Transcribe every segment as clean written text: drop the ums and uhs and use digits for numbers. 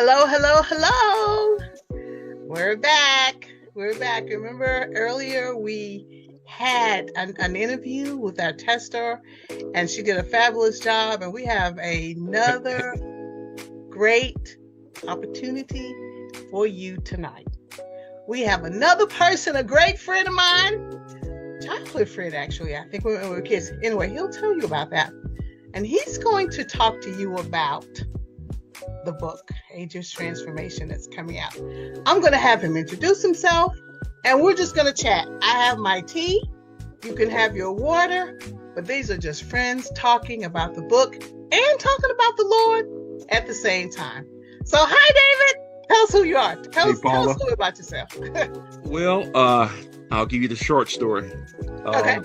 Hello, hello, hello. We're back. We're back. Remember earlier we had an interview with our tester and she did a fabulous job, and we have another great opportunity for you tonight. We have another person, a great friend of mine, childhood friend actually, I think when we were kids. Anyway, he'll tell you about that. And he's going to talk to you about the book, Ages Transformation, that's coming out. I'm going to have him introduce himself, and we're just going to chat. I have my tea. You can have your water, but these are just friends talking about the book and talking about the Lord at the same time. So, hi, David. Tell us who you are. Tell us a little about yourself. Well, I'll give you the short story. Okay.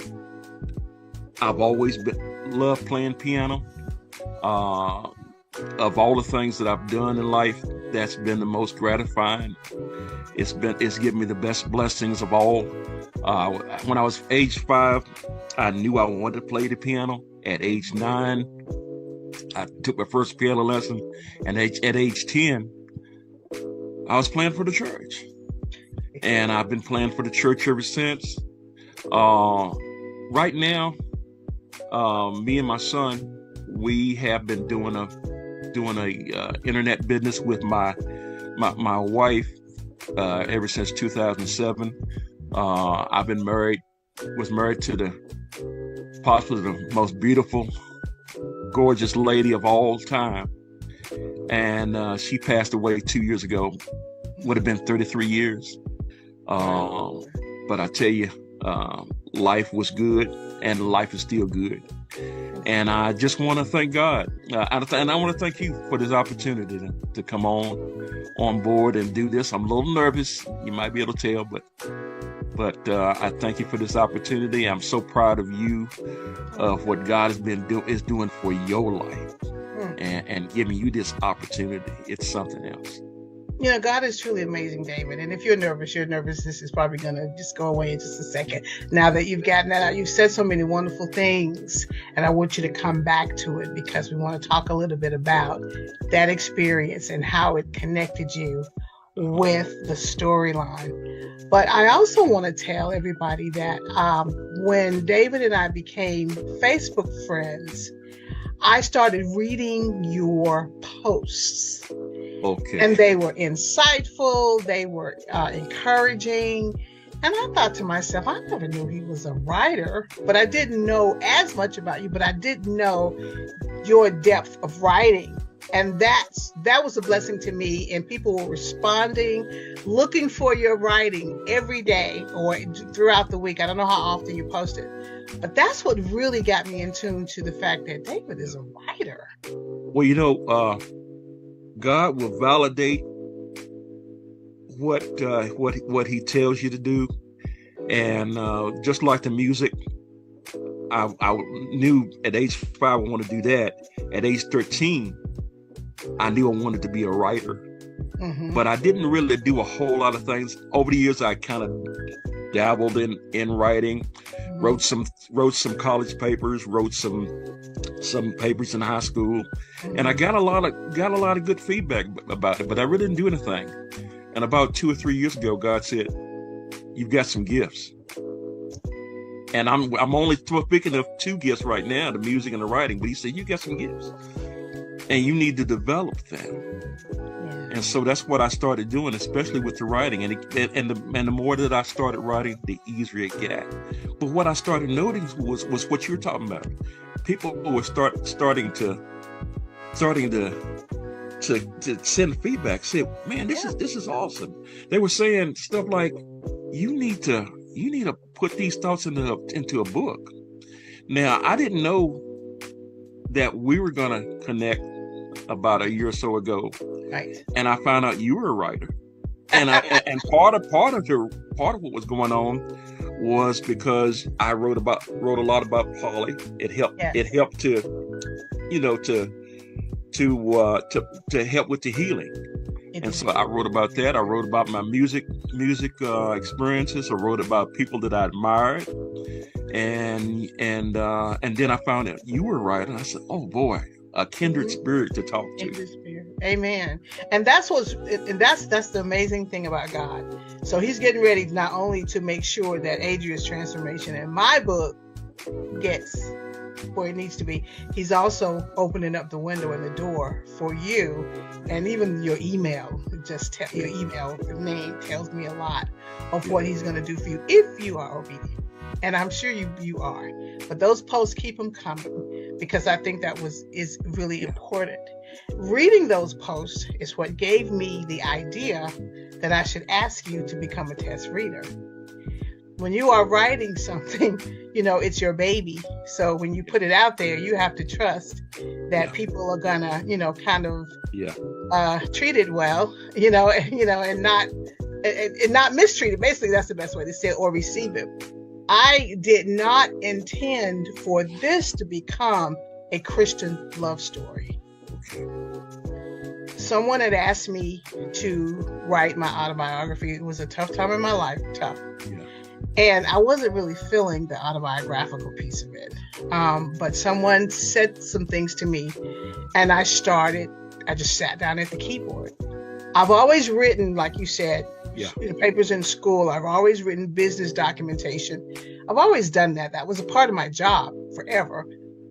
I've always loved playing piano. Of all the things that I've done in life, that's been the most gratifying. It's given me the best blessings of all. When I was age 5, I knew I wanted to play the piano. At age 9, I took my first piano lesson, and at age 10, I was playing for the church, and I've been playing for the church ever since. Right now, me and my son, we have been doing a internet business with my wife ever since 2007. I've been was married to possibly the most beautiful, gorgeous lady of all time, and she passed away 2 years ago. Would have been 33 years. But I tell you, life was good, and life is still good. And I just want to thank God, and I want to thank you for this opportunity to come on board and do this. I'm a little nervous, you might be able to tell, but I thank you for this opportunity. I'm so proud of you, of what God is doing for your life, and giving you this opportunity. It's something else. You know, God is truly amazing, David. And if you're nervous. This is probably going to just go away in just a second. Now that you've gotten that out, you've said so many wonderful things. And I want you to come back to it, because we want to talk a little bit about that experience and how it connected you with the storyline. But I also want to tell everybody that when David and I became Facebook friends, I started reading your posts. Okay. And they were insightful, they were encouraging. And I thought to myself, I never knew he was a writer, but I didn't know as much about you, but I did know your depth of writing. And that was a blessing to me. And people were responding, looking for your writing every day or throughout the week. I don't know how often you posted, but that's what really got me in tune to the fact that David is a writer. Well, you know, God will validate what He tells you to do, and just like the music, I knew at age 5 I wanted to do that. At age 13, I knew I wanted to be a writer, but I didn't really do a whole lot of things. Over the years, I kind of dabbled in writing, wrote some college papers, wrote some papers in high school, and I got a lot of good feedback about it, but I really didn't do anything. And about 2 or 3 years ago, God said, "You've got some gifts." And I'm only speaking of 2 gifts right now, the music and the writing, but He said, "You got some gifts, and you need to develop them." Yeah. And so that's what I started doing, especially with the writing. And the more that I started writing, the easier it got. But what I started noticing was what you were talking about. People were starting to send feedback. Said, "Man, this is awesome." They were saying stuff like, "You need to put these thoughts into a book." Now, I didn't know that we were gonna connect about a year or so ago, right? And I found out you were a writer, and part of what was going on was because I wrote a lot about Polly. It helped. Yes. It helped to help with the healing. And so I wrote about that. I wrote about my music experiences. I wrote about people that I admired, and then I found out you were right. And I said, "Oh boy, a kindred spirit to talk to." Kindred spirit. Amen. And that's the amazing thing about God. So he's getting ready not only to make sure that Adria's transformation in my book gets where it needs to be, he's also opening up the window and the door for you, and even your email. Your email name tells me a lot of what he's going to do for you if you are obedient. And I'm sure you are. But those posts, keep them coming, because I think that is really important. Reading those posts is what gave me the idea that I should ask you to become a test reader. When you are writing something, it's your baby. So when you put it out there, you have to trust that people are gonna, kind of treat it well, and not mistreat it. Basically, that's the best way to say it, or receive it. I did not intend for this to become a Christian love story. Someone had asked me to write my autobiography. It was a tough time in my life, tough. Yeah. And I wasn't really feeling the autobiographical piece of it. But someone said some things to me, and I just sat down at the keyboard. I've always written, like you said, papers in school. I've always written business documentation. I've always done that. That was a part of my job forever.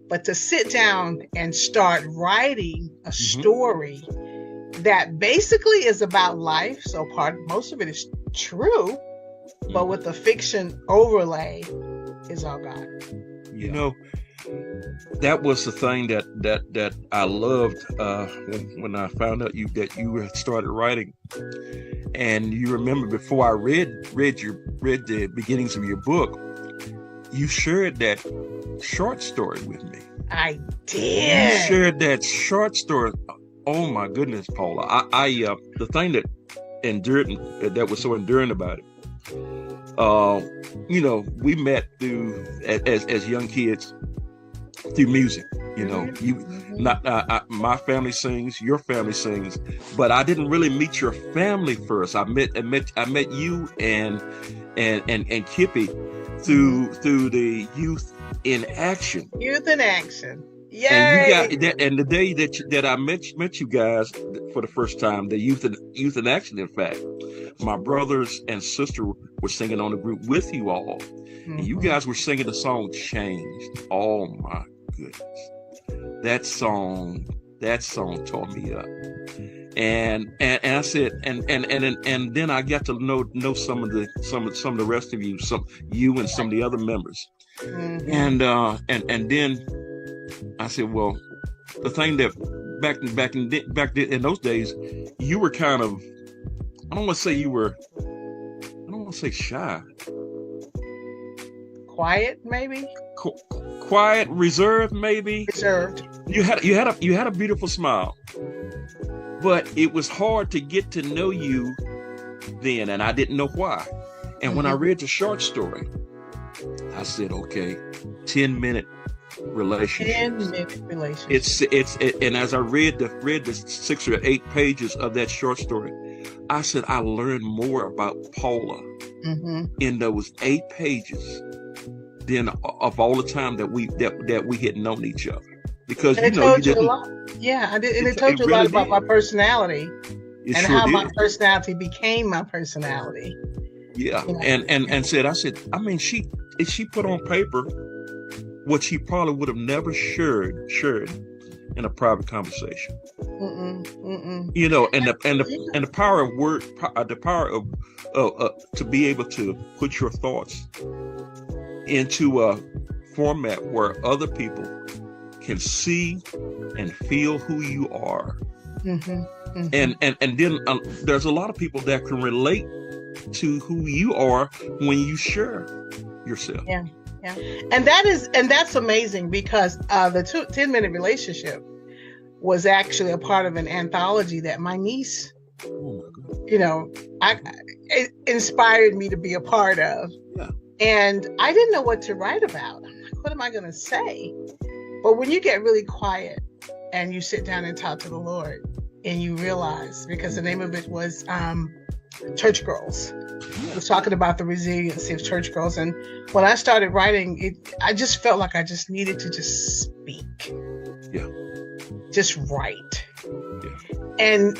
But to sit down and start writing a story that basically is about life, so most of it is true, but with the fiction overlay, is all God. That was the thing that I loved when I found out that you had started writing. And you remember, before I read the beginnings of your book, you shared that short story with me. I did. You shared that short story. Oh my goodness, Paula! I the thing that was so enduring about it. We met through as young kids through music. My family sings, your family sings, but I didn't really meet your family first. I met you and Kippy through the Youth in Action. Youth in Action. Yay! And the day that I met you guys for the first time, the Youth in Action, in fact, my brothers and sister were singing on the group with you all, and you guys were singing the song "Changed." Oh my goodness, that song tore me up. And I said, and then I got to know some of the rest of you, you and some of the other members, and then I said, well, the thing that back in those days, you were kind of, I don't want to say shy. Quiet, maybe. Quiet, reserved, maybe. Reserved. You had a beautiful smile, but it was hard to get to know you then, and I didn't know why. And when I read the short story, I said, okay, 10-minute relationship. 10-minute relationship. And as I read the 6 or 8 pages of that short story, I said I learned more about Paula in those 8 pages than of all the time that we had known each other. Because it told you a lot. Yeah, I did, and it told you a lot about my personality and how my personality became my personality. Yeah, and said, I mean, she put on paper what she probably would have never shared in a private conversation. And the power of word, the power of to be able to put your thoughts into a format where other people can see and feel who you are. And then there's a lot of people that can relate to who you are when you share yourself. Yeah. And that's amazing, because the 10-minute relationship was actually a part of an anthology that my niece, it inspired me to be a part of. Yeah. And I didn't know what to write about. I'm like, what am I going to say? But when you get really quiet and you sit down and talk to the Lord, and you realize, because the name of it was Church Girls. I was talking about the resiliency of church girls. And when I started writing it, I just felt like I just needed to just speak. Yeah. Just write. And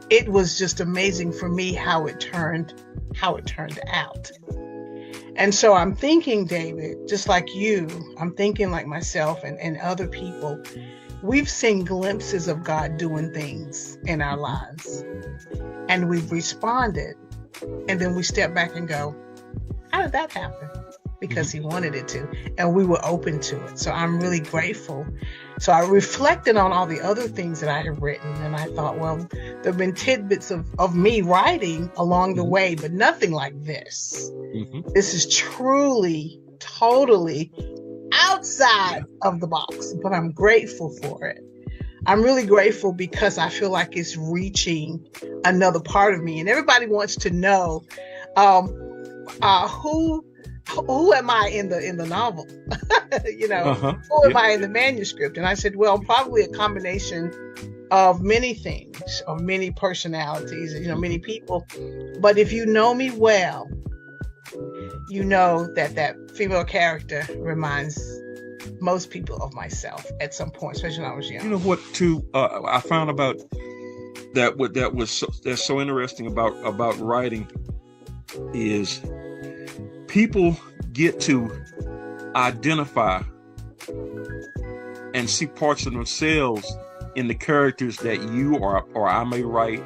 it was just amazing for me how it turned out. And so I'm thinking, David, just like you, I'm thinking like myself and other people, we've seen glimpses of God doing things in our lives, and we've responded, and then we step back and go, how did that happen? Because he wanted it to, and we were open to it. So I'm really grateful. So I reflected on all the other things that I had written, and I thought, well, there have been tidbits of me writing along the way, but nothing like this. This is truly, totally outside of the box, but I'm grateful for it. I'm really grateful because I feel like it's reaching another part of me, and everybody wants to know who am I in the novel? Who am I in the manuscript? And I said, well, probably a combination of many things, of many personalities, many people. But if you know me well, you know that female character reminds most people of myself at some point, especially when I was young. You know what, too? I found about that's so interesting about writing is people get to identify and see parts of themselves in the characters that you or I may write,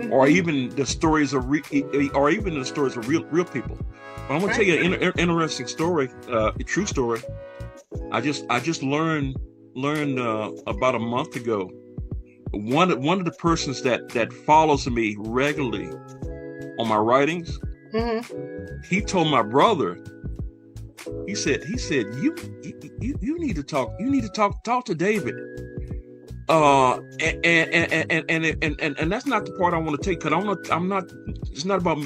or even the stories of real people. But I'm gonna tell you an interesting story, a true story. I just learned about a month ago. One of the persons that follows me regularly on my writings, he told my brother. He said you need to talk. You need to talk to David. And that's not the part I want to take, because I'm not. It's not about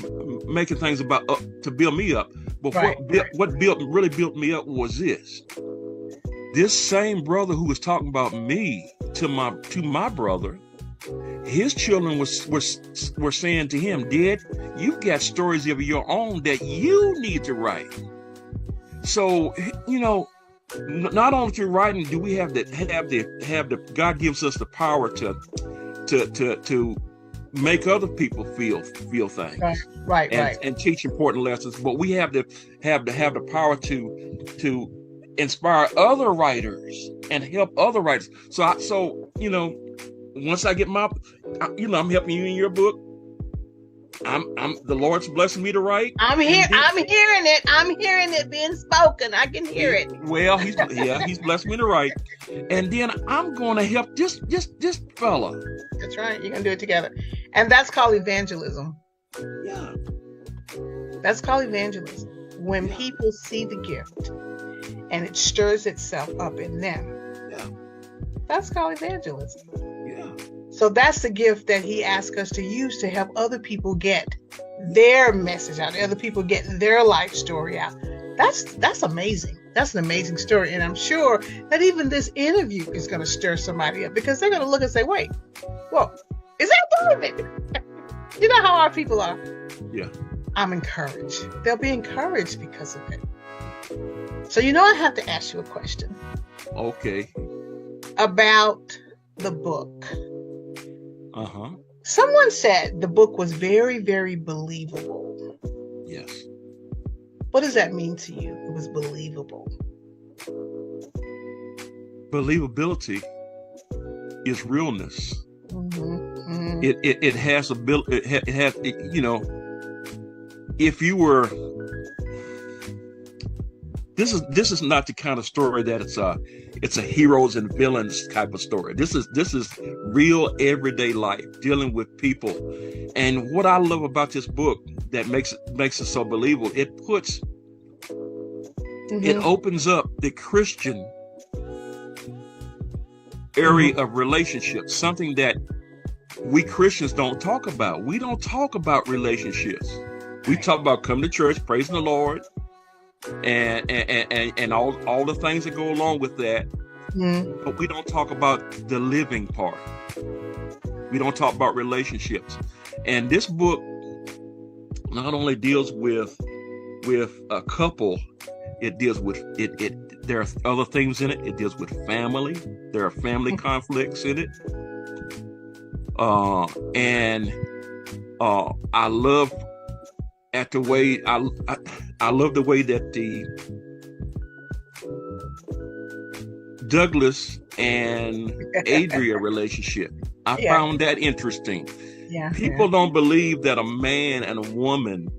making things about to build me up. But what really built me up was this. This same brother who was talking about me to my brother, his children were saying to him, "Dad, you've got stories of your own that you need to write." So, not only through writing do we have the God gives us the power to make other people feel things, right, and teach important lessons, but we have to have the power to inspire other writers and help other writers. So once I get I'm helping you in your book. I'm the Lord's blessing me to write. I'm hearing it being spoken. I can hear it. Well, he's blessed me to write, and then I'm going to help this fella. That's right. You're gonna do it together, and that's called evangelism. Yeah, that's called evangelism. When people see the gift, and it stirs itself up in them. Yeah, that's called evangelism. Yeah. So that's the gift that he asks us to use to help other people get their message out, other people get their life story out. That's amazing. That's an amazing story. And I'm sure that even this interview is going to stir somebody up, because they're going to look and say, wait, well, is that David? You know how our people are. Yeah. I'm encouraged. They'll be encouraged because of it. So, I have to ask you a question. Okay. About the book. Uh-huh. Someone said the book was very, very believable. Yes. What does that mean to you? It was believable. Believability is realness. It has ability. It has. If you were. This is not the kind of story that it's a heroes and villains type of story. This is real everyday life, dealing with people. And what I love about this book that makes it so believable, it opens up the Christian area of relationships, something that we Christians don't talk about. We don't talk about relationships. We talk about coming to church, praising the Lord, and all the things that go along with that. But we don't talk about the living part. We don't talk about relationships. And this book not only deals with a couple, it deals with it. There are other things in it. It deals with family. There are family conflicts in it. And I love at the way I love the way that the Douglas and Adria relationship. I found that interesting. Yeah. People don't believe that a man and a woman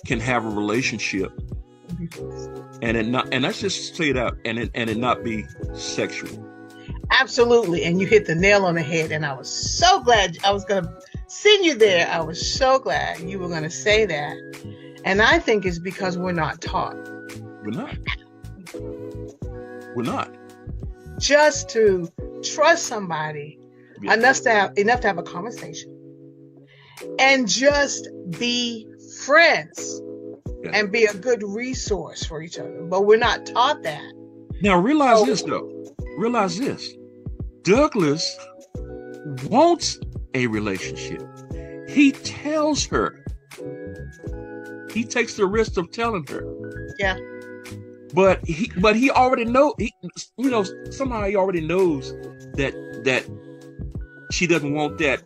can have a relationship, and let's just say that, and it not be sexual. Absolutely, and you hit the nail on the head. And I was so glad I was going to send you there. I was so glad you were going to say that, and I think it's because we're not taught. We're not. We're not. Just to trust somebody enough to have a conversation and just be friends and be a good resource for each other. But we're not taught that. Now realize this though. Realize this. Douglas wants a relationship. He tells her. He takes the risk of telling her. Yeah. But he already know. Somehow he already knows that she doesn't want that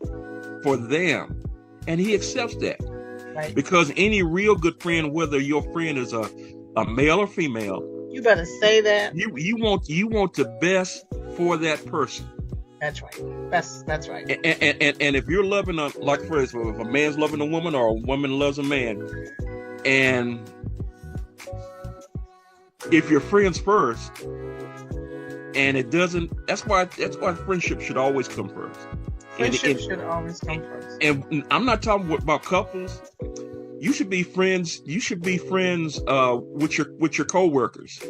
for them, and he accepts that. Right. Because any real good friend, whether your friend is a male or female, you better say that. You want the best for that person. That's right. That's right. And if you're loving like for instance, if a man's loving a woman or a woman loves a man, and if you're friends first, and it doesn't, that's why friendship should always come first. Friendship should always come first. And I'm not talking about couples. You should be friends. You should be friends with your coworkers.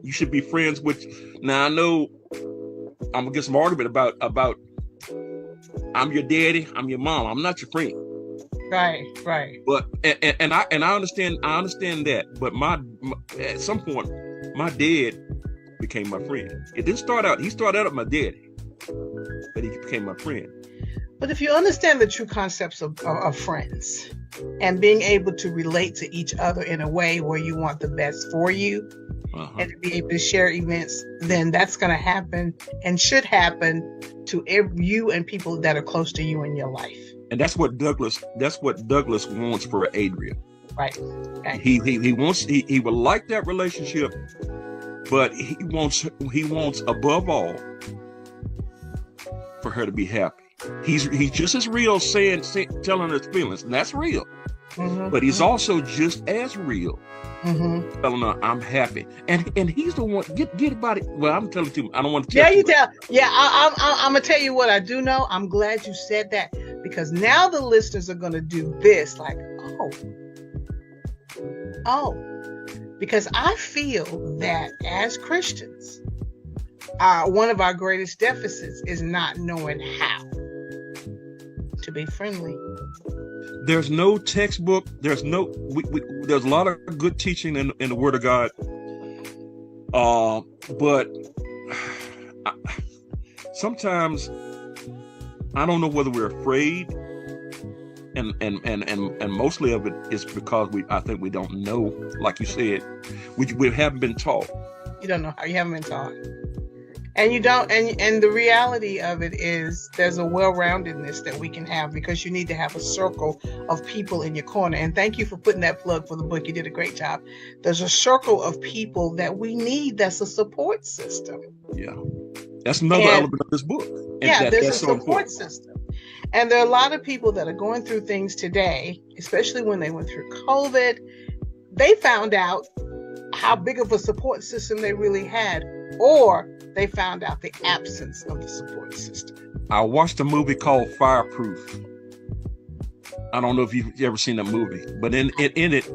You should be friends with. Now I know I'm gonna get some argument about. I'm your daddy. I'm your mom. I'm not your friend. Right. But and I understand that. But at some point, my dad became my friend. It didn't start out. He started out with my daddy, but he became my friend. But if you understand the true concepts of friends and being able to relate to each other in a way where you want the best for you and to be able to share events, then that's going to happen and should happen to you and people that are close to you in your life. And that's what Douglas wants for Adria. Right. Okay. He would like that relationship, but he wants above all for her to be happy. He's just as real telling her feelings, and that's real. Mm-hmm. But he's also just as real telling her I'm happy, and he's the one get about it. Well, I'm telling you, I don't want to tell you. I'm gonna tell you what I do know. I'm glad you said that, because now the listeners are gonna do this, like, because I feel that as Christians, one of our greatest deficits is not knowing how to be friendly. There's no textbook. There's no. There's a lot of good teaching in the Word of God. But sometimes I don't know whether we're afraid, and mostly of it is because I think we don't know. Like you said, we haven't been taught. You don't know how. You haven't been taught. And you don't, and the reality of it is there's a well-roundedness that we can have, because you need to have a circle of people in your corner. And thank you for putting that plug for the book. You did a great job. There's a circle of people that we need that's a support system. Yeah. That's another element of this book. And there's a support system. And there are a lot of people that are going through things today, especially when they went through COVID. They found out how big of a support system they really had, or they found out the absence of the support system. I watched a movie called Fireproof. I don't know if you've ever seen that movie, but in it,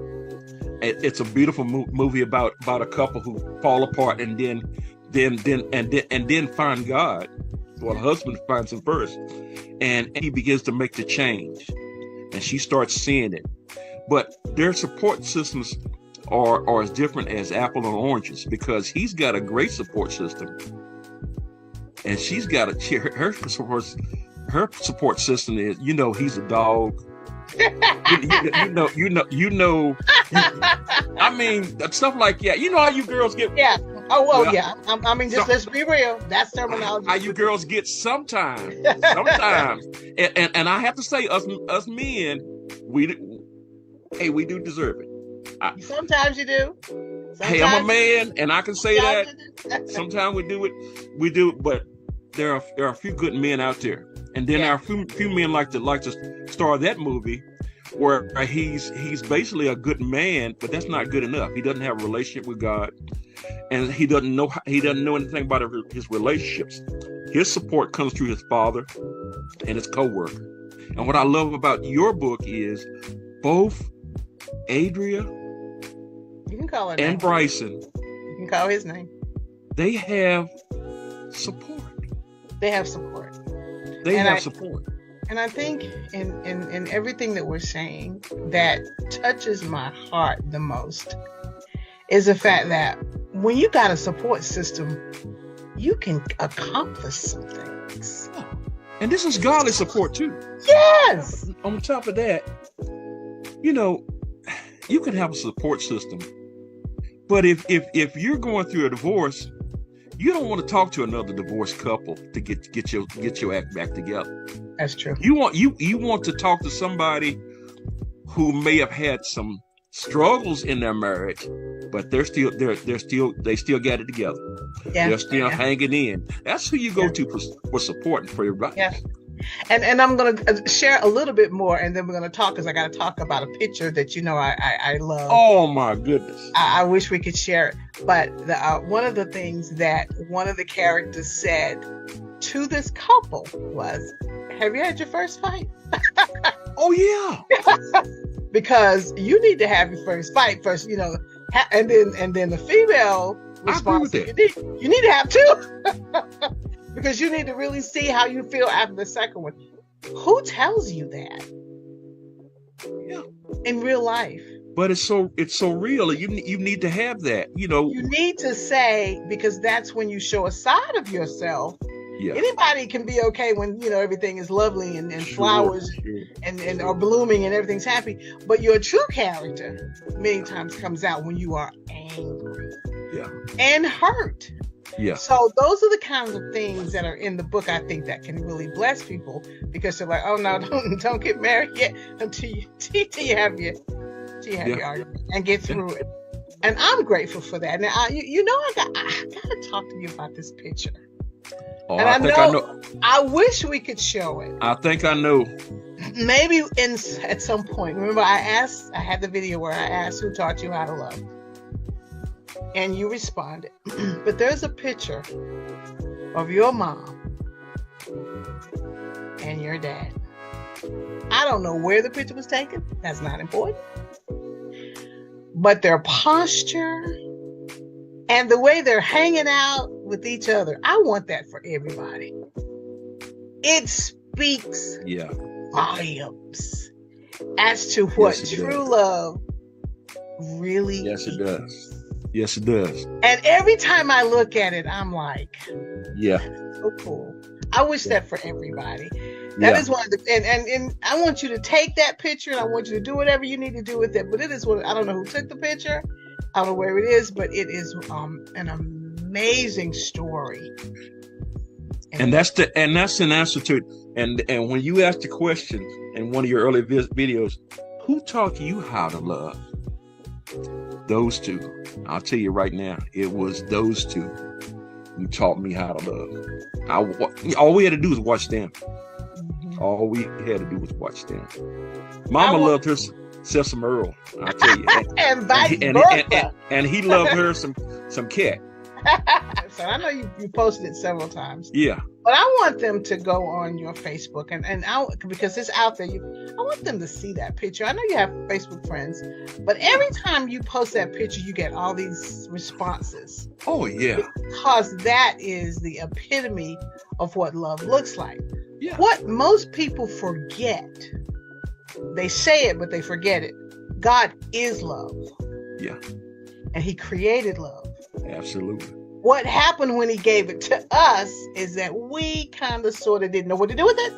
it's a beautiful movie about a couple who fall apart and then find God. Well, the husband finds him first, and he begins to make the change, and she starts seeing it. But their support systems are as different as apple and oranges, because he's got a great support system, and she's got her support system is, he's a dog. I mean, stuff like that. You know how you girls get. Yeah. Oh, well, Well, yeah. I mean, just let's be real. That's terminology. how you girls get sometimes, sometimes, and I have to say, us men, we we do deserve it. Sometimes you do. Hey, I'm a man, and I can say that. Sometimes Sometimes we do it, but there are a few good men out there, and then there are a few men like to star that movie where he's basically a good man, but that's not good enough. He doesn't have a relationship with God, and he doesn't know anything about his relationships. His support comes through his father and his co-worker. And what I love about your book is both Adria you can call her and name. Bryson, You can call his name. they have support. They have support. They have support. And I think in everything that we're saying that touches my heart the most is the fact that when you got a support system, you can accomplish some things. And this is godly support too. Yes. On top of that, you can have a support system, but if you're going through a divorce, you don't want to talk to another divorced couple to get your act back together. That's true. You want to talk to somebody who may have had some struggles in their marriage, but they still got it together. Yeah. They're still hanging in. That's who you go to for support and for advice. Yeah. And I'm going to share a little bit more, and then we're going to talk, because I got to talk about a picture that I love. Oh my goodness! I wish we could share it, but one of the things that one of the characters said to this couple was, "Have you had your first fight?" Oh yeah. Because you need to have your first fight first, and then the female response, you need to have two. Because you need to really see how you feel after the second one. Who tells you that? Yeah. In real life. But it's so real. You need to have that. You need to say, because that's when you show a side of yourself. Yeah. Anybody can be okay when everything is lovely and flowers and are blooming and everything's happy. But your true character many times comes out when you are angry. Yeah. And hurt. Yeah. So those are the kinds of things that are in the book, I think, that can really bless people, because they're like, oh no, don't get married yet until you have your argument and get through it. And I'm grateful for that. Now, I gotta talk to you about this picture. Oh, and I know. I wish we could show it. I think I know. Maybe at some point. Remember, I had the video where I asked who taught you how to love. And you responded. But there's a picture of your mom and your dad. I don't know where the picture was taken. That's not important. But their posture and the way they're hanging out with each other, I want that for everybody. It speaks volumes as to what true love really is. Yes, it does. Yes, it does. And every time I look at it, I'm like, yeah, so cool. I wish that for everybody. That is one of the, and I want you to take that picture, and I want you to do whatever you need to do with it. But it is what, I don't know who took the picture. I don't know where it is, but it is an amazing story. And that's an answer to it. And when you asked the question in one of your early videos, who taught you how to love? Those two. I'll tell you right now, it was those two who taught me how to love. All we had to do was watch them. Mm-hmm. All we had to do was watch them. Mama loved herself some Earl, I'll tell you. And vice versa. And he loved her some cat. So I know you posted it several times. Yeah. But I want them to go on your Facebook because it's out there. I want them to see that picture. I know you have Facebook friends, but every time you post that picture, you get all these responses. Oh yeah. Because that is the epitome of what love looks like. Yeah. What most people forget, they say it, but they forget it. God is love. Yeah. And he created love. Absolutely. What happened when he gave it to us is that we kind of sort of didn't know what to do with it.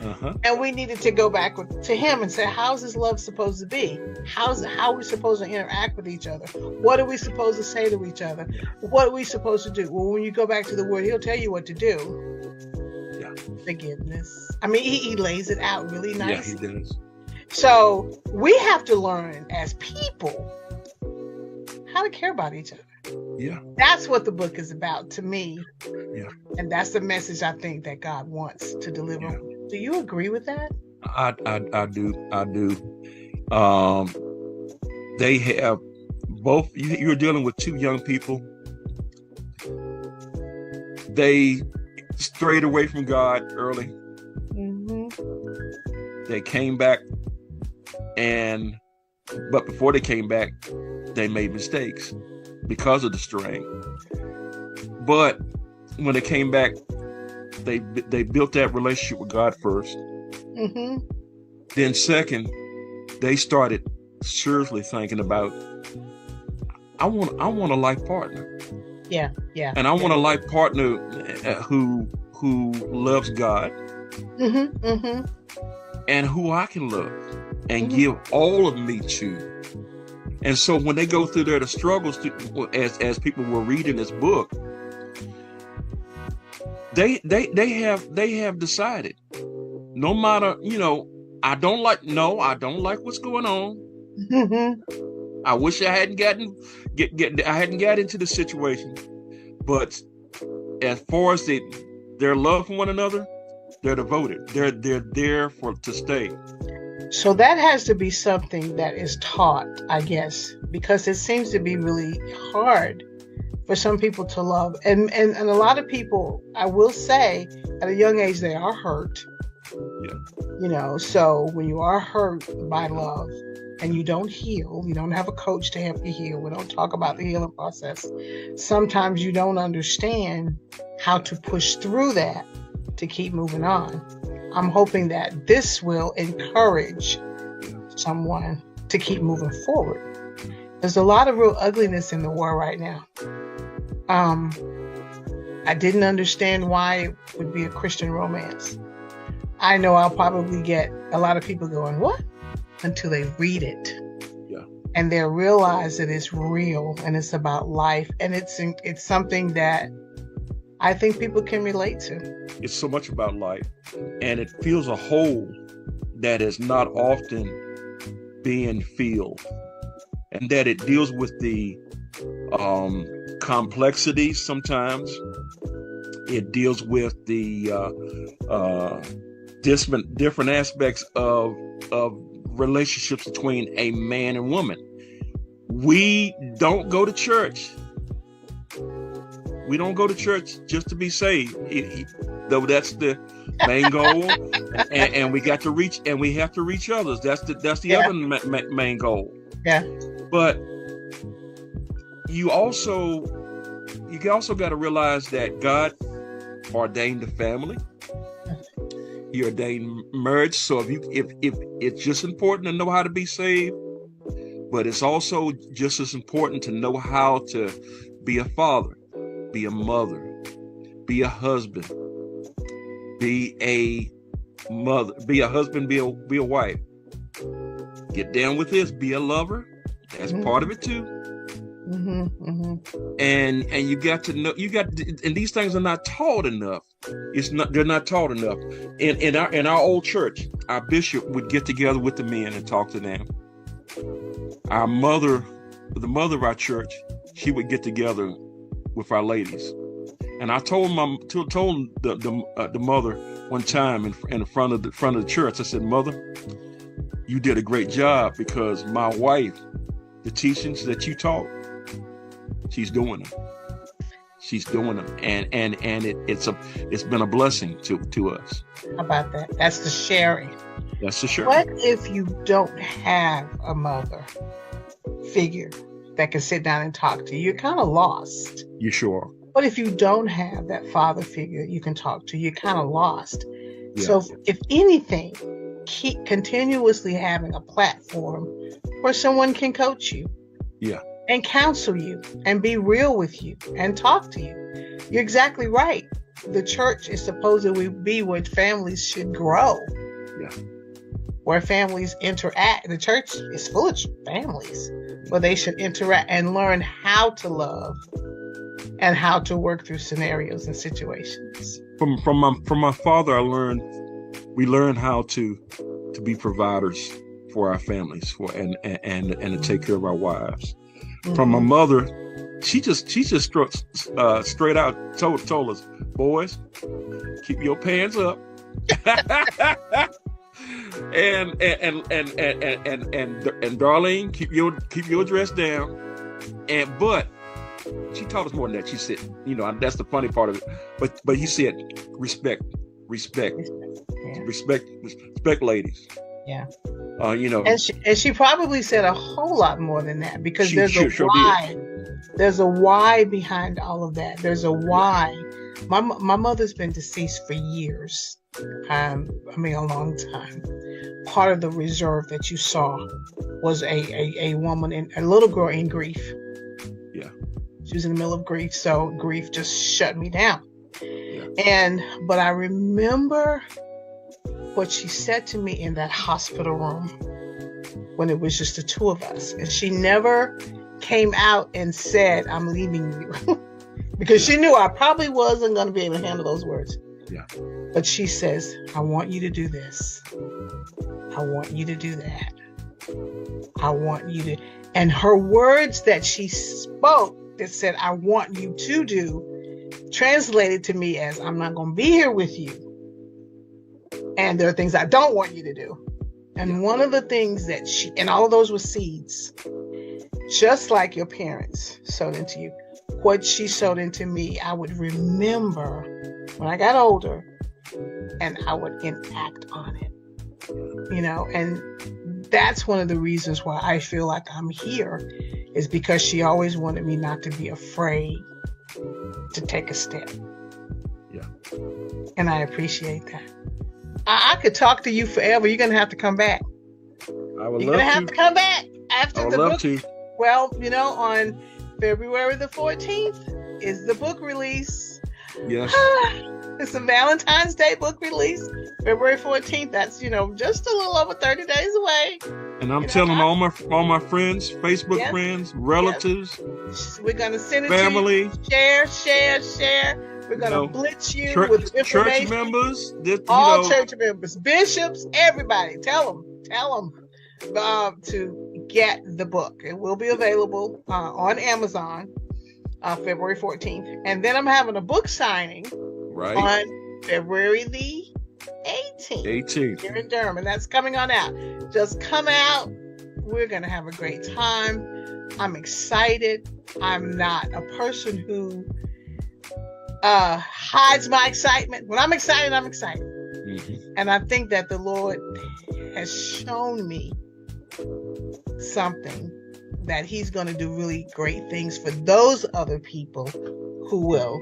And we needed to go back to him and say, how's this love supposed to be? How are we supposed to interact with each other? What are we supposed to say to each other? What are we supposed to do? Well, when you go back to the word, he'll tell you what to do. Yeah. Forgiveness. I mean, he lays it out really nice. Yeah, he does. So we have to learn as people how to care about each other. Yeah. That's what the book is about to me. Yeah. And that's the message I think that God wants to deliver. Yeah. Do you agree with that? I do. They have both. You're dealing with two young people. They strayed away from God early. Mm-hmm. They came back, but before they came back, they made mistakes because of the straying. But when they came back, they built that relationship with God first. Mm-hmm. Then second, they started seriously thinking about, I want a life partner. Yeah. And I want a life partner who loves God. Mm-hmm. Mm-hmm. And who I can love and give all of me to. And so when they go through the struggles, as people were reading this book, they have decided, no matter, I don't like what's going on. Mm-hmm. I wish I hadn't gotten into the situation, but as far as their love for one another, they're devoted. They're there to stay. So that has to be something that is taught, I guess, because it seems to be really hard for some people to love. And a lot of people, I will say, at a young age, they are hurt. Yeah. So when you are hurt by love and you don't heal, you don't have a coach to help you heal, we don't talk about the healing process. Sometimes you don't understand how to push through that to keep moving on. I'm hoping that this will encourage someone to keep moving forward. There's a lot of real ugliness in the world right now. I didn't understand why it would be a Christian romance. I know I'll probably get a lot of people going, what? Until they read it. Yeah. And they realize that it's real and it's about life. And it's something that I think people can relate to. It's so much about life, and it fills a hole that is not often being filled, and that it deals with the complexities sometimes. It deals with the different aspects of relationships between a man and woman. We don't go to church. We don't go to church just to be saved, though that's the main goal. and we got to reach, and we have to reach others. That's the other main goal. Yeah. But you also got to realize that God ordained the family. He ordained marriage. So if it's just important to know how to be saved, but it's also just as important to know how to be a father, be a mother, be a husband, be a mother, be a husband, be a wife. Get down with this, be a lover. That's part of it too. Mm-hmm, mm-hmm. And you got to know, and these things are not taught enough. They're not taught enough. In our old church, our bishop would get together with the men and talk to them. The mother of our church, she would get together with our ladies. And I told the mother one time in front of the church, I said, Mother, you did a great job, because my wife, the teachings that you taught, she's doing them. She's doing them, and it's been a blessing to us. How about that? That's the sharing. That's the sharing. What if you don't have a mother figure that can sit down and talk to you? You're kind of lost. You sure? What if you don't have that father figure you can talk to? You're kind of lost. Yeah. So if anything, keep continuously having a platform where someone can coach you. Yeah. And counsel you and be real with you and talk to you. You're exactly right. the church is supposedly be where families should grow. Yeah. Where families interact. The church is full of families where they should interact and learn how to love and how to work through scenarios and situations. From my father, we learned how to be providers for our families, and to take care of our wives. Mm-hmm. From my mother, she just straight out told us, boys, keep your pants up. and Darlene, keep your dress down. But she taught us more than that. She said, that's the funny part of it. But he said, respect, ladies. Yeah. And she probably said a whole lot more than that, because there's a why. There's a why behind all of that. There's a why. My mother's been deceased for years. A long time. Part of the reserve that you saw was a woman, a little girl in grief. Yeah. She was in the middle of grief, so grief just shut me down. Yeah. But I remember what she said to me in that hospital room when it was just the two of us. And she never came out and said, I'm leaving you. Because she knew I probably wasn't going to be able to handle those words. Yeah. But she says, I want you to do this. I want you to do that. I want you to. And her words that she spoke that said, I want you to do, translated to me as, I'm not going to be here with you. And there are things I don't want you to do. And one of the things that and all of those were seeds, just like your parents sowed into you. What she sowed into me, I would remember when I got older, and I would enact on it. And that's one of the reasons why I feel like I'm here, is because she always wanted me not to be afraid to take a step. Yeah. And I appreciate that. I could talk to you forever. You're going to have to come back. I would love to. You're going to have to come back after the book. I would love to. Well, on February the 14th is the book release. Yes. It's a Valentine's Day book release, February 14th. That's, just a little over 30 days away. And I'm telling all my friends, Facebook friends, relatives. Yes. We're going to send it family. To you. Share. We're going to blitz you with information. Church members. All church members, bishops, everybody. Tell them to get the book. It will be available on Amazon February 14th. And then I'm having a book signing on February the 18th. Here in Durham. And that's coming on out. Just come out. We're going to have a great time. I'm excited. I'm not a person who hides my excitement. When I'm excited, I'm excited. Mm-hmm. And I think that the Lord has shown me something that he's going to do really great things for those other people who will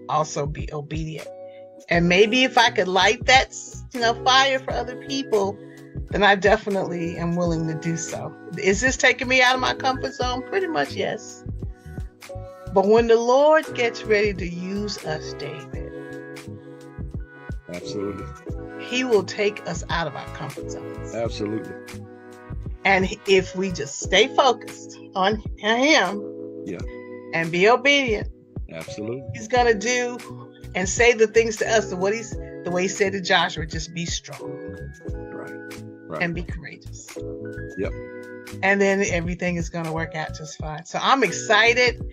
also be obedient. And maybe if I could light that, fire for other people, then I definitely am willing to do so. Is this taking me out of my comfort zone? Pretty much, yes. But when the Lord gets ready to use us, David, absolutely, he will take us out of our comfort zones. Absolutely. And if we just stay focused on him, and be obedient, absolutely, he's going to do and say the things to us, the way he said to Joshua, just be strong. Right. And be courageous. Yep. And then everything is going to work out just fine. So I'm excited.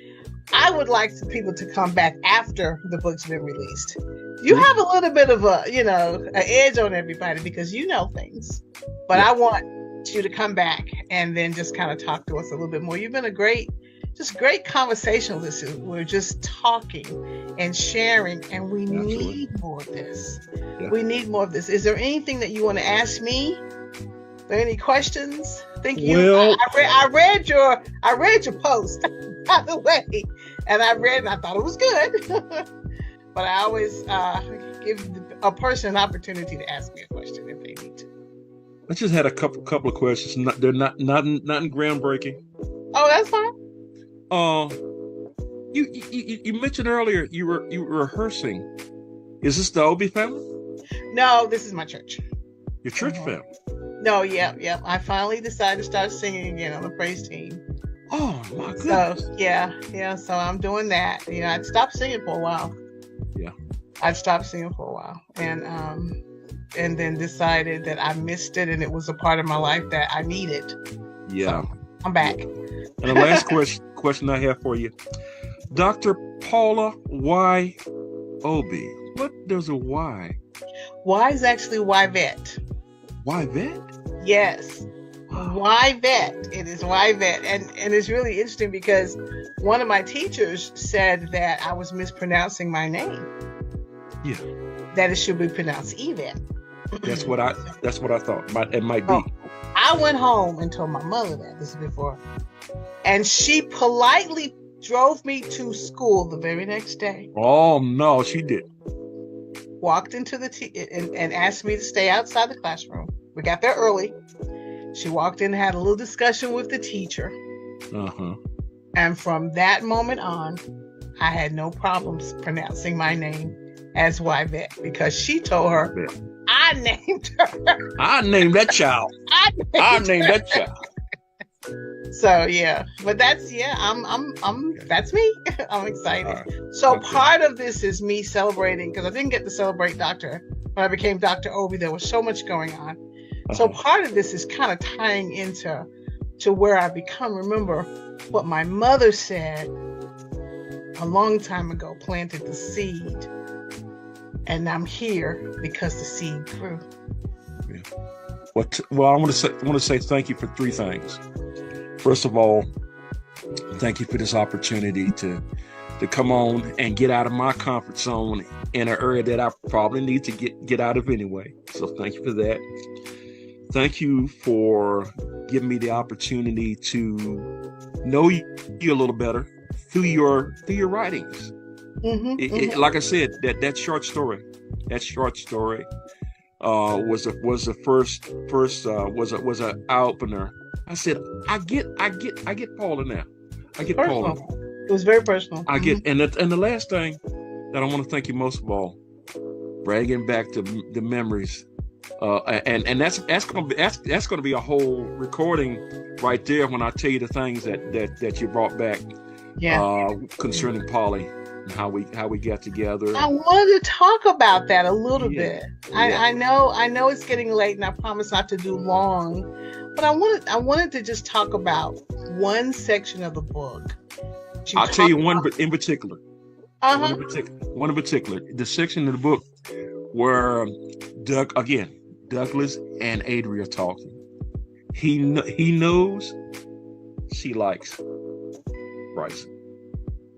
I would like people to come back after the book's been released. You have a little bit of an edge on everybody because you know things. But I want you to come back and then just kind of talk to us a little bit more. You've been a great conversationalist. We're just talking and sharing, and we need more of this. Yeah. We need more of this. Is there anything that you want to ask me? Are there any questions? I read your post, by the way, and I thought it was good. But I always give a person an opportunity to ask me a question if they need to. I just had a couple of questions. They're not groundbreaking. Oh, that's fine. You mentioned earlier you were rehearsing Is this the Obie family? No, this is my church. Your church family? No, yeah. I finally decided to start singing again on the praise team. Oh my goodness. So yeah. So I'm doing that. You know, I'd stopped singing for a while. Yeah. And then decided that I missed it and it was a part of my life that I needed. Yeah. So I'm back. And the last question I have for you, Dr. Paula Y. Obie. What does a Y? Y is actually Y vet. Y vet? Yes. Y vet. It is Y vet. And it's really interesting because one of my teachers said that I was mispronouncing my name. Yeah. That it should be pronounced Yvette. That's what I thought. It might be. I went home and told my mother that. This is before. And she politely drove me to school the very next day. Oh no, she did. Walked into and asked me to stay outside the classroom. We got there early. She walked in and had a little discussion with the teacher. Uh-huh. And from that moment on, I had no problems pronouncing my name as Yvette because she told her I named her. I named that child. I named that child. So yeah, but that's that's me. I'm excited. Right. So okay. Part of this is me celebrating because I didn't get to celebrate when I became Dr. Obie. There was so much going on. Uh-huh. So part of this is kind of tying into where I become. Remember what my mother said a long time ago, planted the seed, and I'm here because the seed grew. Yeah. Well, I want to say thank you for three things. First of all, thank you for this opportunity to come on and get out of my comfort zone in an area that I probably need to get out of anyway. So thank you for that. Thank you for giving me the opportunity to know you a little better through your writings. Mm-hmm, like I said, that short story was a first was an eye opener. I said, I get Paula now. I get personal. Paula. It was very personal. I get, and the last thing that I want to thank you most of all, bringing back to the memories, and that's gonna be a whole recording right there when I tell you the things that you brought back, concerning Polly and how we got together. I wanted to talk about that a little bit. I know it's getting late, and I promise not to do long. But I wanted to just talk about one section of the book. I'll tell you one in particular. Uh-huh. One in particular. The section of the book where Douglas and Adria talking. He knows she likes Bryson.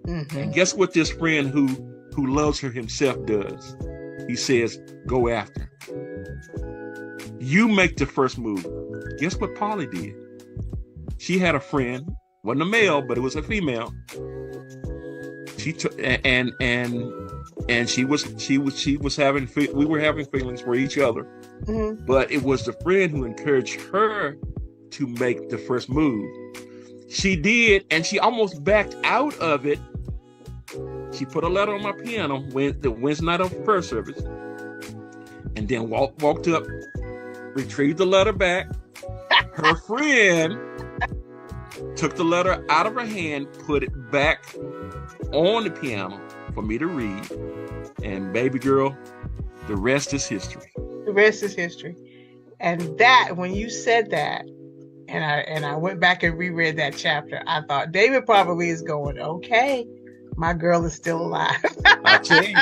Mm-hmm. And guess what this friend who loves her himself does? He says, go after her. You make the first move. Guess what Polly did? She had a friend, wasn't a male, but it was a female. She took and she was having, we were having feelings for each other, mm-hmm. But it was the friend who encouraged her to make the first move. She did, and she almost backed out of it. She put a letter on my piano the Wednesday night of first service, and then walked up, retrieved the letter back. Her friend took the letter out of her hand, put it back on the piano for me to read, and baby girl, the rest is history. The rest is history. And that, when you said that, and I went back and reread that chapter, I thought David probably is going, okay, my girl is still alive. I tell you,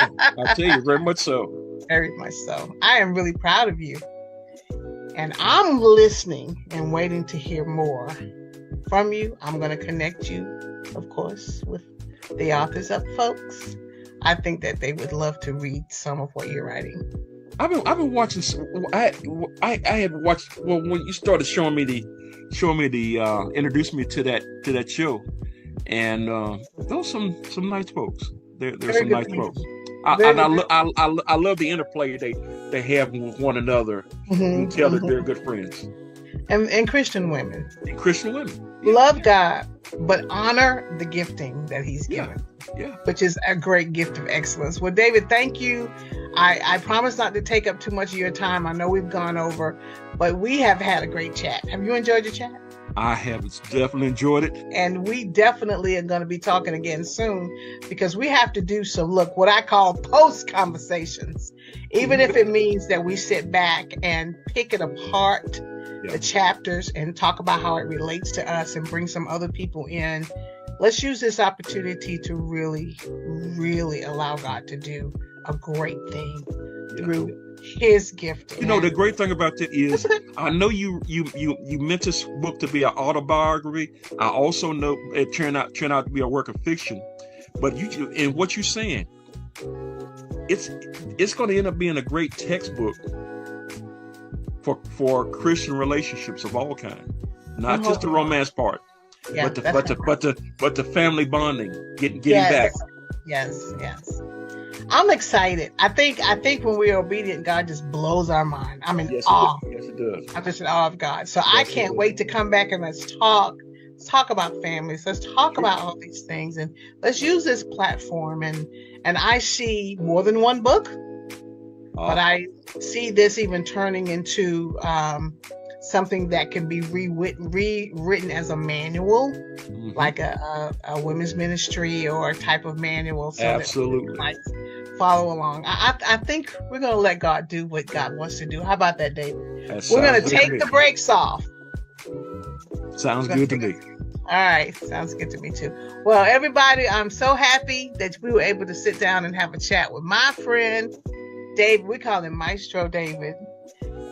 very much so. Very much so. I am really proud of you. And I'm listening and waiting to hear more from you. I'm going to connect you, of course, with the Authors Up folks. I think that they would love to read some of what you're writing. I've been watching. I had watched. Well, when you started showing me the introduced me to that show, and those some nice folks. There's some nice folks. I love the interplay they have with one another. Mm-hmm, and tell that they're good friends. And Christian women. Yeah. Love God, but honor the gifting that He's given. Yeah. Which is a great gift of excellence. Well, David, thank you. I promise not to take up too much of your time. I know we've gone over, but we have had a great chat. Have you enjoyed your chat? I have definitely enjoyed it. And we definitely are going to be talking again soon, because we have to do some, what I call post conversations, even if it means that we sit back and pick it apart, the chapters, and talk about how it relates to us and bring some other people in. Let's use this opportunity to really, really allow God to do a great thing through his gift. You know, the great thing about that is, I know you meant this book to be an autobiography. I also know it turned out to be a work of fiction. But and what you're saying, it's going to end up being a great textbook for Christian relationships of all kinds, not just the romance part, but the family bonding, getting back. Yes. I'm excited. I think when we're obedient, God just blows our mind. I'm in awe. Yes, it does. I'm just in awe of God. So I can't wait to come back and let's talk. Let's talk about families. Let's talk about all these things, and let's use this platform. And I see more than one book, but I see this even turning into something that can be rewritten as a manual, like a women's ministry or a type of manual. So absolutely. That follow along. I think we're going to let God do what God wants to do. How about that, David? We're going to take the brakes off. Sounds good to me. All right. Sounds good to me too. Well, everybody, I'm so happy that we were able to sit down and have a chat with my friend, David. We call him Maestro David.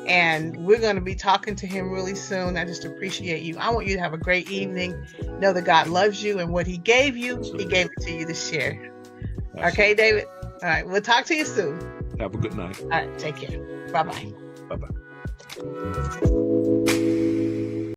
And we're going to be talking to him really soon. I just appreciate you. I want you to have a great evening. Know that God loves you, and what he gave you, he gave it to you to share. Okay, David? All right. We'll talk to you soon. Have a good night. All right. Take care. Bye-bye. Bye-bye.